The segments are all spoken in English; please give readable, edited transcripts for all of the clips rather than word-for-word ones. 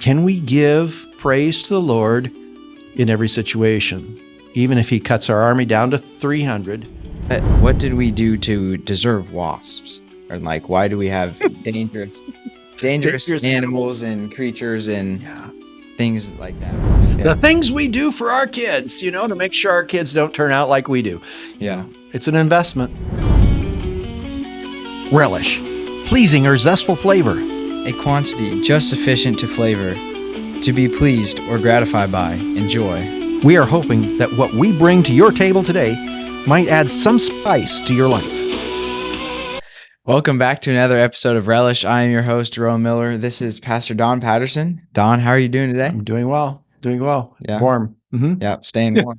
can we give praise to the Lord in every situation, even if he cuts our army down to 300? What did we do to deserve wasps? Or like, why do we have dangerous animals and creatures and things like that? The things we do for our kids, to make sure our kids don't turn out like we do. Yeah. It's an investment. Relish, pleasing or zestful flavor. A quantity just sufficient to flavor, to be pleased or gratified by. Enjoy. We are hoping that what we bring to your table today might add some spice to your life. Welcome back to another episode of Relish. I am your host, Roan Miller. This is Pastor Don Patterson. Don, how are you doing today? I'm doing well. Yeah. Warm. Mm-hmm. Yeah, staying warm.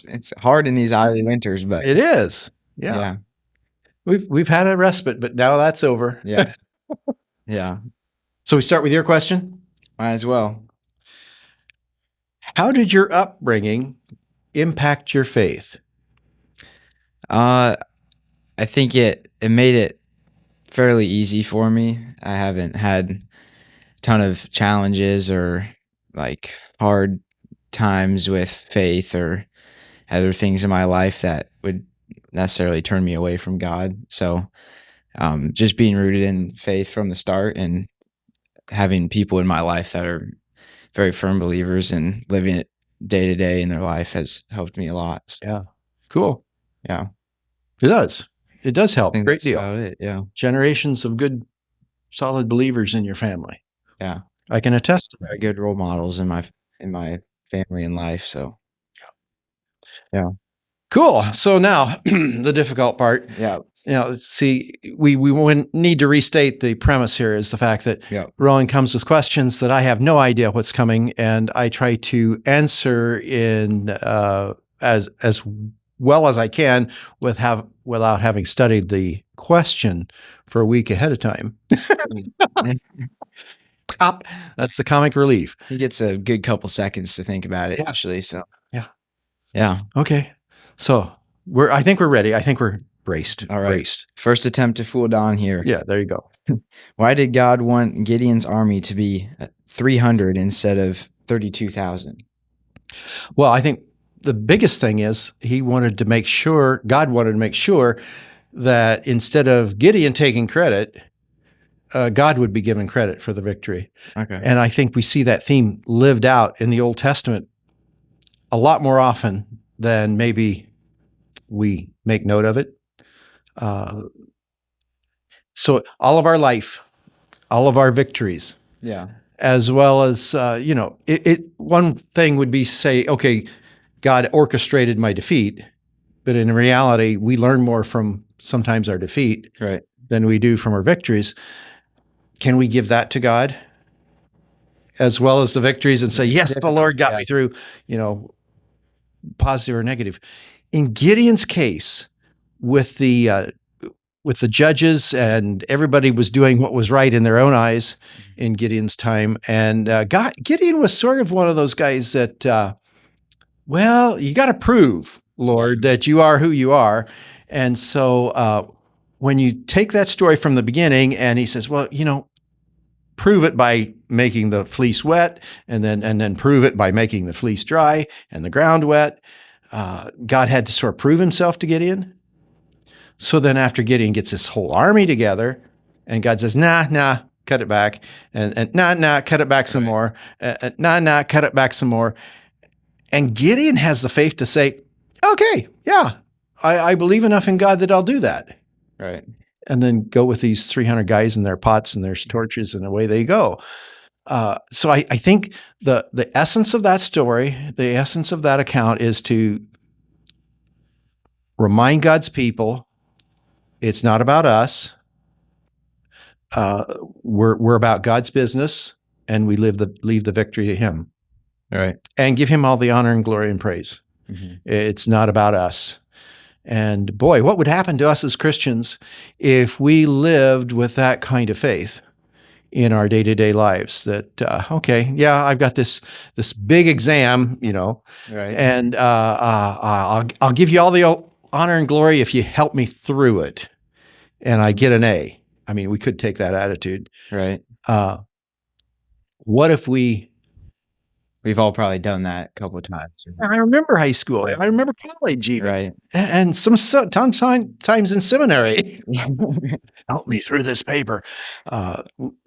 It's hard in these early winters, but it is. Yeah. We've had a respite, but now that's over. Yeah. Yeah. So we start with your question? Might as well. How did your upbringing impact your faith? I think it made it fairly easy for me. I haven't had a ton of challenges or like hard times with faith or other things in my life that would necessarily turn me away from God. So just being rooted in faith from the start and having people in my life that are very firm believers and living it day to day in their life has helped me a lot. So, yeah. Cool. Yeah. It does. It does help. I think Great that's deal. about it. Yeah. Generations of good, solid believers in your family. Yeah. I can attest to that. Very good role models in my family and life. So yeah. Cool. So now the difficult part. Yeah. See, we need to restate the premise here is the fact that Roan comes with questions that I have no idea what's coming, and I try to answer in as well as I can without having studied the question for a week ahead of time. That's the comic relief. He gets a good couple seconds to think about it, actually. So yeah. Okay. So I think we're ready. I think we're braced. All right. Braced. First attempt to fool Don here. Yeah, there you go. Why did God want Gideon's army to be 300 instead of 32,000? Well, I think the biggest thing is God wanted to make sure that instead of Gideon taking credit, God would be given credit for the victory. Okay. And I think we see that theme lived out in the Old Testament a lot more often than maybe we make note of it. So all of our life, all of our victories, as well as, one thing would be say, okay, God orchestrated my defeat, but in reality, we learn more from sometimes our defeat than we do from our victories. Can we give that to God as well as the victories and say, yes, the Lord got me through, positive or negative? In Gideon's case, with the judges and everybody was doing what was right in their own eyes in Gideon's time, and Gideon was sort of one of those guys that, you got to prove, Lord, that you are who you are. And so when you take that story from the beginning, and he says, prove it by making the fleece wet, and then prove it by making the fleece dry and the ground wet. God had to sort of prove himself to Gideon. So then after Gideon gets this whole army together, and God says, nah, cut it back, and nah, cut it back some more, nah, cut it back some more. And Gideon has the faith to say, okay, yeah, I believe enough in God that I'll do that. Right. And then go with these 300 guys and their pots and their torches, and away they go. So I think the essence of that story, the essence of that account is to remind God's people, it's not about us. We're about God's business, and we leave the victory to him. All right. And give him all the honor and glory and praise. Mm-hmm. It's not about us. And boy, what would happen to us as Christians if we lived with that kind of faith in our day-to-day lives? That I've got this big exam, and I'll give you all the honor and glory if you help me through it, and I get an A. I mean, we could take that attitude, right? What if we? We've all probably done that a couple of times. I remember high school. I remember college, even, Right. and times in seminary. Help me through this paper,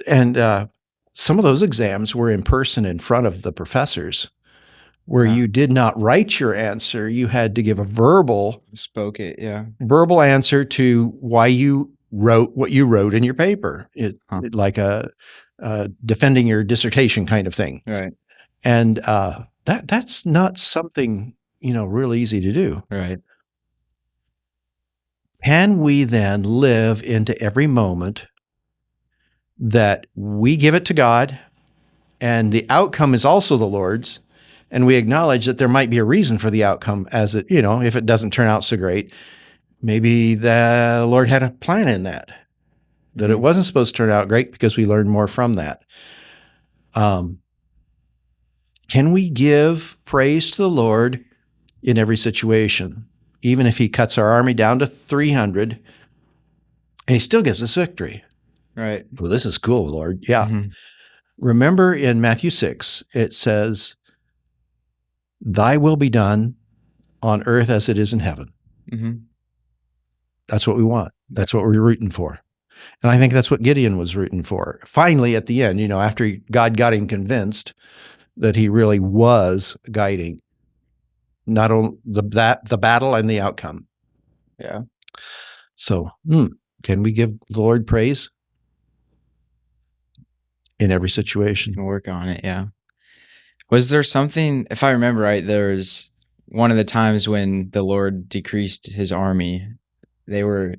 and some of those exams were in person in front of the professors, where Wow. you did not write your answer. You had to give a verbal Spoke it, yeah. answer to why you wrote what you wrote in your paper. Like a defending your dissertation kind of thing. Right. And that's not something, real easy to do. Right. Can we then live into every moment that we give it to God and the outcome is also the Lord's, and we acknowledge that there might be a reason for the outcome, as it, if it doesn't turn out so great, maybe the Lord had a plan in that it wasn't supposed to turn out great because we learned more from that. Can we give praise to the Lord in every situation, even if he cuts our army down to 300 and he still gives us victory? Right. Well, this is cool, Lord. Yeah. Remember in Matthew 6, it says, thy will be done on earth as it is in heaven. That's what we want. That's what we're rooting for. And I think that's what Gideon was rooting for. Finally, at the end, after God got him convinced that he really was guiding not only the battle and the outcome. Yeah. So, can we give the Lord praise in every situation? You can work on it, yeah. Was there something, if I remember right, there's one of the times when the Lord decreased his army, they were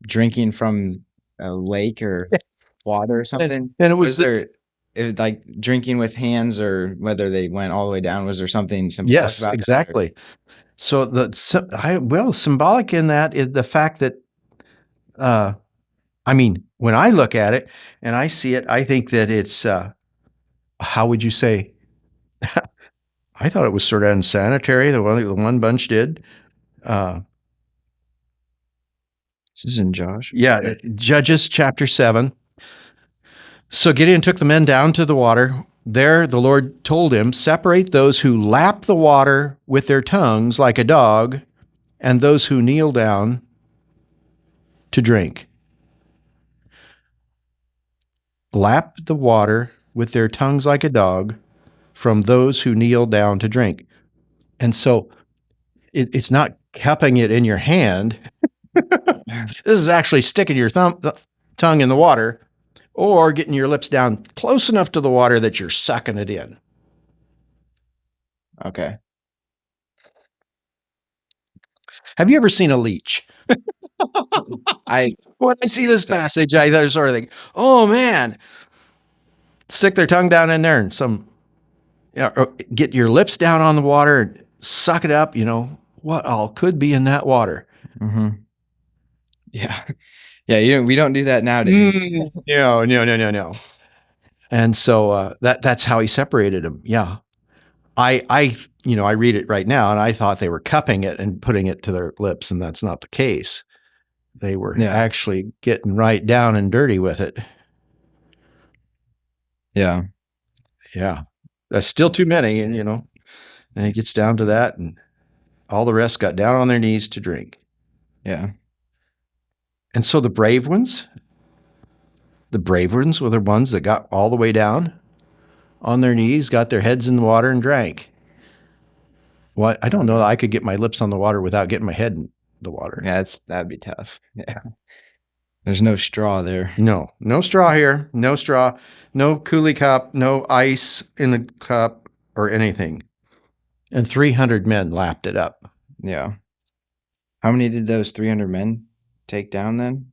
drinking from a lake or water or something? And it was there like drinking with hands, or whether they went all the way down? Was there something symbolic yes, about exactly. So symbolic in that is the fact that, when I look at it and I see it, I think that it's, how would you say? I thought it was sort of unsanitary, the one bunch did. This is in Josh. Yeah, Judges chapter 7. So Gideon took the men down to the water. There the Lord told him, separate those who lap the water with their tongues like a dog and those who kneel down to drink. Lap the water with their tongues like a dog from those who kneel down to drink. And so it's not cupping it in your hand. This is actually sticking your tongue in the water or getting your lips down close enough to the water that you're sucking it in. Okay. Have you ever seen a leech? When I see this passage, I sort of think, oh man, stick their tongue down in there and get your lips down on the water and suck it up. What all could be in that water? Yeah. Yeah, we don't do that nowadays. No. And so that's how he separated them. Yeah. I read it right now and I thought they were cupping it and putting it to their lips, and that's not the case. They were actually getting right down and dirty with it. Yeah. Yeah. That's still too many. And, and it gets down to that, and all the rest got down on their knees to drink. Yeah. And so the brave ones were the ones that got all the way down on their knees, got their heads in the water and drank. Well, I don't know that I could get my lips on the water without getting my head in the water. Yeah, that'd be tough. Yeah. There's no straw there. No straw here. No straw. No coolie cup. No ice in the cup or anything. And 300 men lapped it up. Yeah. How many did those 300 men take down then?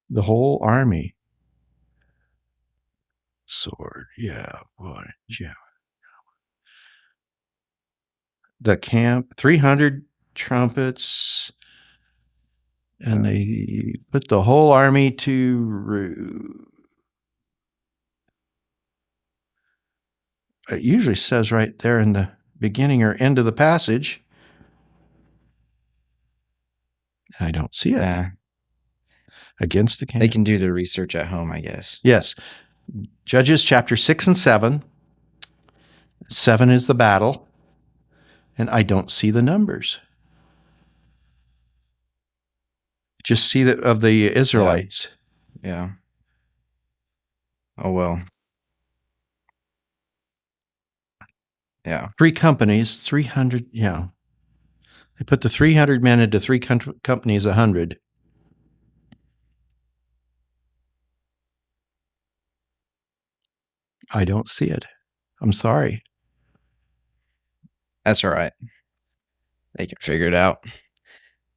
The whole army. Sword. Yeah, boy. Yeah. The camp, 300 trumpets, and they put the whole army to rout. It usually says right there in the beginning or end of the passage. I don't see it. Yeah. Against the camp. They can do their research at home, I guess. Yes. Judges chapter 6 and 7. 7 is the battle, and I don't see the numbers. Just see that of the Israelites. Yeah. Oh, well. Yeah. 3 companies, 300. Yeah. They put the 300 men into 3 companies, 100. I don't see it. I'm sorry. That's all right. They can figure it out.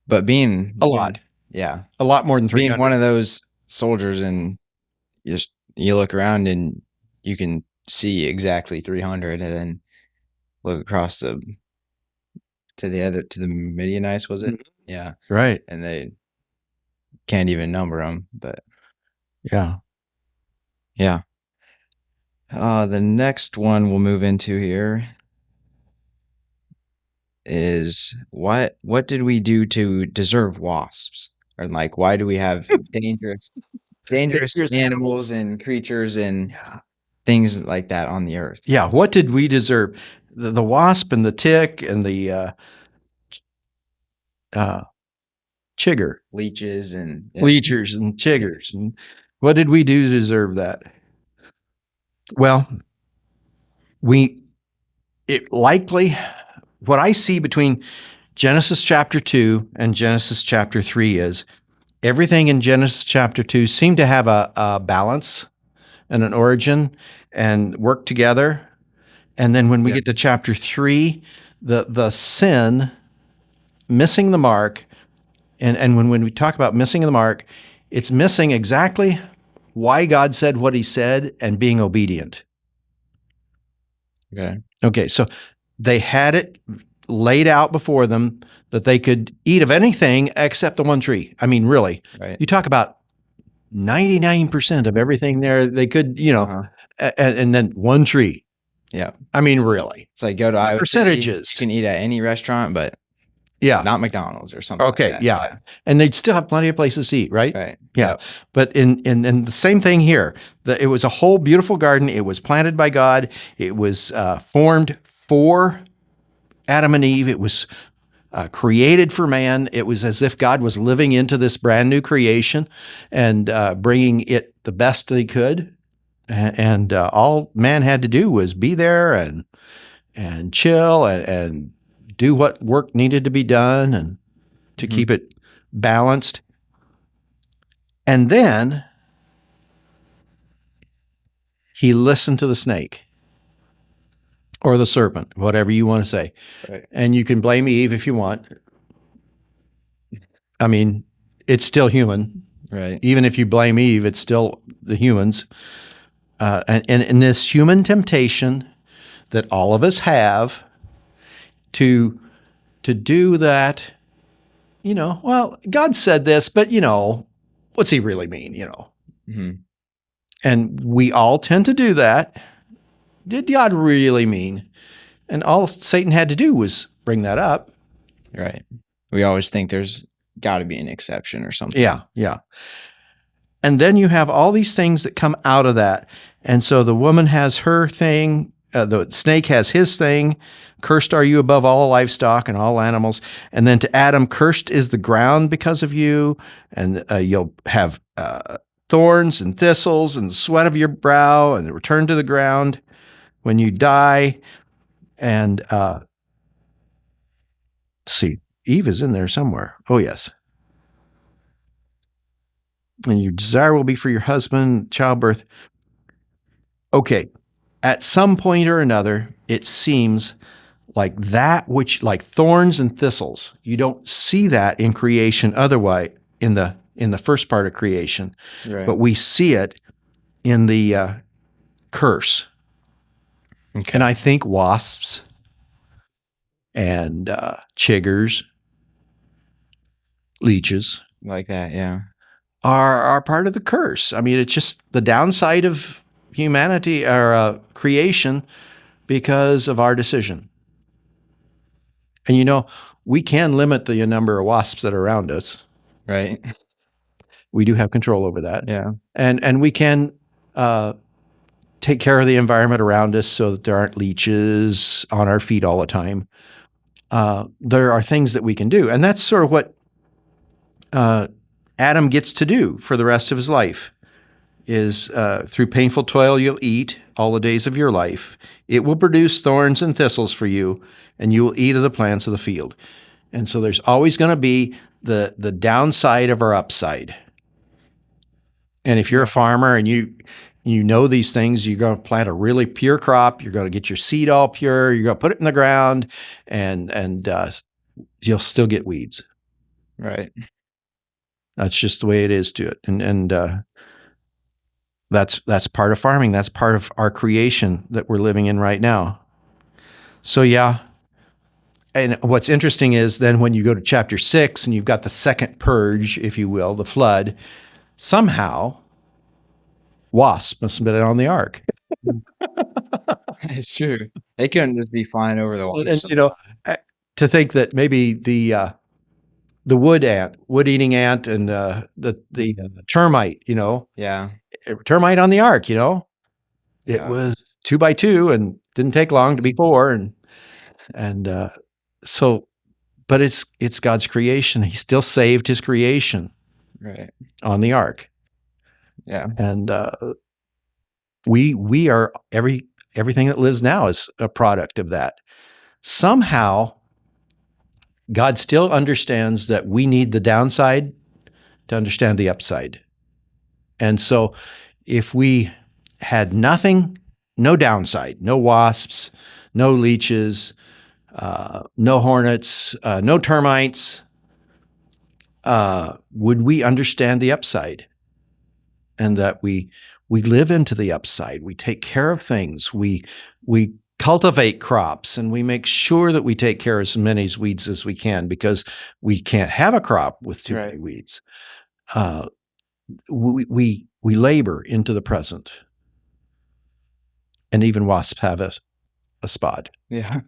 But being A lot. Yeah. A lot more than 300. Being one of those soldiers, and you look around and you can see exactly 300, and then look across to the Midianites, was it? Mm-hmm. Yeah. Right. And they can't even number them, but yeah. Yeah. The next one we'll move into here is what did we do to deserve wasps? Or like, why do we have dangerous Dangerous animals and creatures and Yeah. things like that on the earth? Yeah. What did we deserve? The wasp and the tick and the chigger. Leeches and Leechers and chiggers. And what did we do to deserve that? Well, what I see between Genesis chapter 2 and Genesis chapter 3 is everything in Genesis chapter 2 seemed to have a balance and an origin and work together. And then when we get to chapter 3, the sin, missing the mark, and when we talk about missing the mark, it's missing exactly why God said what he said and being obedient. Okay, so they had it laid out before them that they could eat of anything except the one tree. I mean, really, Right. you talk about 99% of everything there, they could, and then one tree. Yeah. I mean, really. It's like, go to Iowa City, Percentages. you can eat at any restaurant, but Yeah. not McDonald's or something Okay, like that. yeah. And they'd still have plenty of places to eat, right? Right. Yeah. Yep. But in the same thing here, it was a whole beautiful garden. It was planted by God. It was formed for Adam and Eve. It was created for man. It was as if God was living into this brand new creation and bringing it the best they could. And all man had to do was be there and chill and do what work needed to be done and to keep it balanced. And then he listened to the snake or the serpent, whatever you want to say. Right. And you can blame Eve if you want. I mean, it's still human. Right. Even if you blame Eve, it's still the humans. And in this human temptation that all of us have to do that, well, God said this, but, what's he really mean, Mm-hmm. And we all tend to do that. Did God really mean? And all Satan had to do was bring that up. Right. We always think there's got to be an exception or something. Yeah, yeah. And then you have all these things that come out of that. And so the woman has her thing, the snake has his thing. Cursed are you above all livestock and all animals. And then to Adam, cursed is the ground because of you. And you'll have thorns and thistles and the sweat of your brow and return to the ground when you die. And see, Eve is in there somewhere. Oh, yes. And your desire will be for your husband, childbirth. Okay. At some point or another, it seems like that which, like thorns and thistles, you don't see that in creation otherwise in the first part of creation. Right. But we see it in the curse. Okay. And I think wasps and chiggers, leeches, like that, yeah, are part of the curse. I mean, it's just the downside of humanity or creation because of our decision. And we can limit the number of wasps that are around us. right. We do have control over that. Yeah. And we can take care of the environment around us so that there aren't leeches on our feet all the time. There are things that we can do. And that's sort of what Adam gets to do for the rest of his life is through painful toil you'll eat all the days of your life. It will produce thorns and thistles for you, and you will eat of the plants of the field. And so there's always going to be the downside of our upside. And if you're a farmer and you know these things, you're going to plant a really pure crop. You're going to get your seed all pure. You're going to put it in the ground, and you'll still get weeds. Right. That's just the way it is to it. And that's part of farming. That's part of our creation that we're living in right now. So yeah. And what's interesting is then when you go to chapter 6 and you've got the second purge, if you will, the flood, somehow wasps must have been on the ark. It's true. They couldn't just be flying over the water. And to think that maybe the wood-eating ant, and the termite, Yeah. termite on the ark, it Yeah. was 2 by 2 and didn't take long to be 4, and so, but it's God's creation. He still saved his creation, Right. on the ark. Yeah. And we are everything that lives now is a product of that. Somehow, God still understands that we need the downside to understand the upside. And so if we had nothing, no downside, no wasps, no leeches, no hornets, no termites, would we understand the upside? And that we live into the upside. We take care of things. We cultivate crops, and we make sure that we take care of as many weeds as we can, because we can't have a crop with too many weeds. We labor into the present, and even wasps have a spot. Yeah.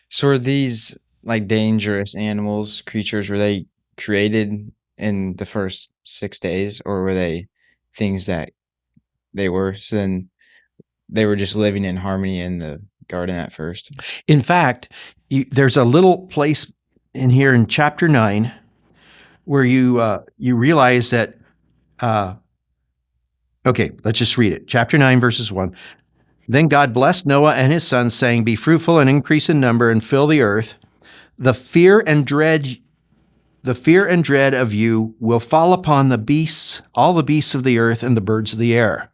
So are these like dangerous animals, creatures, were they created in the first 6 days, or were they things that they were, so then they were just living in harmony in the garden at first? In fact, there's a little place in here in chapter 9 where you realize that. Okay, let's just read it. Chapter 9, verses 1. Then God blessed Noah and his sons, saying, "Be fruitful and increase in number and fill the earth. The fear and dread of you will fall upon the beasts, all the beasts of the earth, and the birds of the air.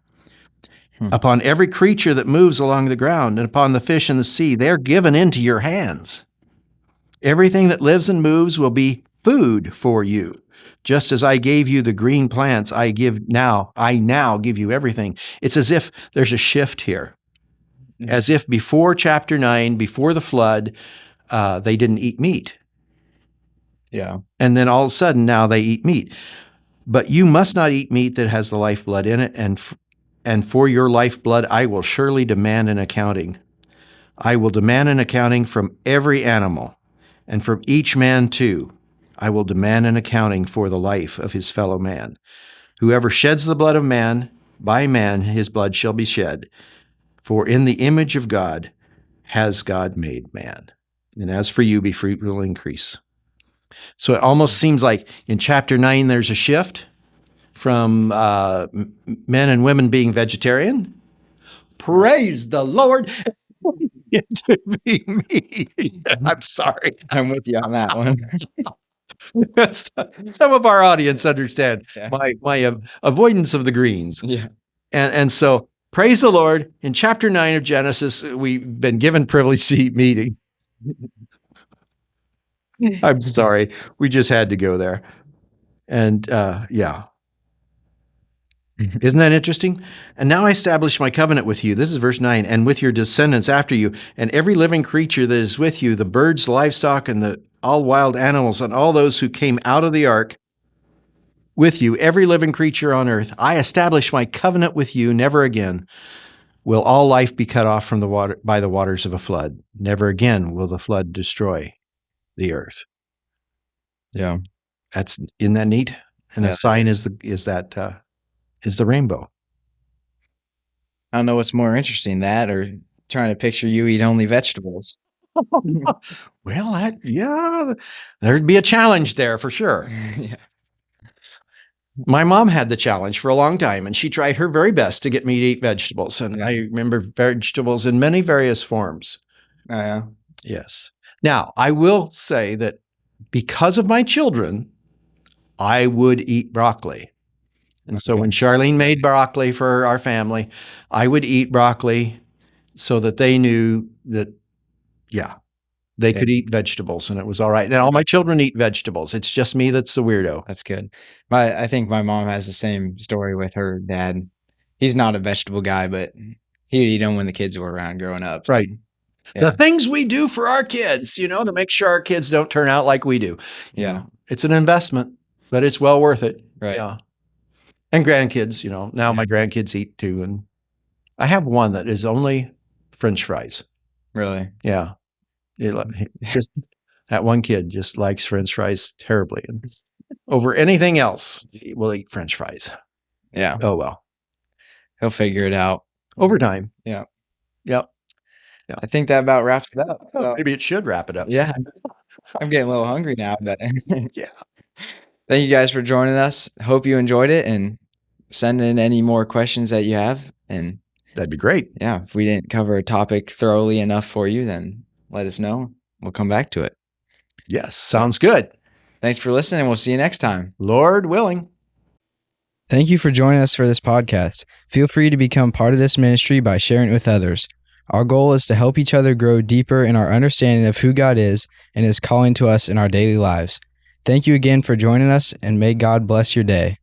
Upon every creature that moves along the ground, and upon the fish in the sea, they are given into your hands. Everything that lives and moves will be food for you. Just as I gave you the green plants, I now give you everything." It's as if there's a shift here. As if before chapter 9, before the flood, they didn't eat meat. Yeah. And then all of a sudden now they eat meat. But you must not eat meat that has the lifeblood in it, and for your lifeblood I will surely demand an accounting. I will demand an accounting from every animal, and from each man too. I will demand an accounting for the life of his fellow man. Whoever sheds the blood of man, by man his blood shall be shed. For in the image of God has God made man. And as for you, be fruitful and increase. So it almost seems like in chapter 9 there's a shift from men and women being vegetarian. Praise the Lord. To be me. I'm sorry. I'm with you on that one. Some of our audience understand Yeah. my avoidance of the greens. Yeah. And so praise the Lord. In chapter 9 of Genesis, we've been given privilege to eat meat. I'm sorry. We just had to go there. And yeah. Isn't that interesting? And now I establish my covenant with you. This is verse 9. And with your descendants after you, and every living creature that is with you, the birds, livestock, and all wild animals, and all those who came out of the ark with you, every living creature on earth. I establish my covenant with you. Never again will all life be cut off from the water by the waters of a flood. Never again will the flood destroy the earth. Yeah. Isn't that neat? And the sign is the rainbow. I don't know what's more interesting, that or trying to picture you eat only vegetables. Well, yeah, there'd be a challenge there for sure. Yeah. My mom had the challenge for a long time, and she tried her very best to get me to eat vegetables. And Yeah. I remember vegetables in many various forms. Oh, yeah. Yes. Now, I will say that because of my children, I would eat broccoli. And so Okay. when Charlene made broccoli for our family, I would eat broccoli so that they knew that, yeah, they Yeah. could eat vegetables and it was all right. And all my children eat vegetables. It's just me that's the weirdo. That's good. I think my mom has the same story with her dad. He's not a vegetable guy, but he would eat them when the kids were around growing up. Right. Yeah. The things we do for our kids, to make sure our kids don't turn out like we do. Yeah. It's an investment, but it's well worth it. Right. Yeah. And grandkids, now my Yeah. grandkids eat too. And I have one that is only French fries. Really? Yeah. Just that one kid just likes French fries terribly. And over anything else, he will eat French fries. Yeah. Oh, well. He'll figure it out. Over time. Yeah. Yep. I think that about wraps it up. So, Maybe it should wrap it up. yeah. I'm getting a little hungry now, but Yeah. thank you guys for joining us. Hope you enjoyed it, and send in any more questions that you have. And that'd be great. Yeah, if we didn't cover a topic thoroughly enough for you, then let us know. We'll come back to it. Yes. Sounds good. Thanks for listening, and we'll see you next time. Lord willing. Thank you for joining us for this podcast. Feel free to become part of this ministry by sharing it with others. Our goal is to help each other grow deeper in our understanding of who God is and His calling to us in our daily lives. Thank you again for joining us, and may God bless your day.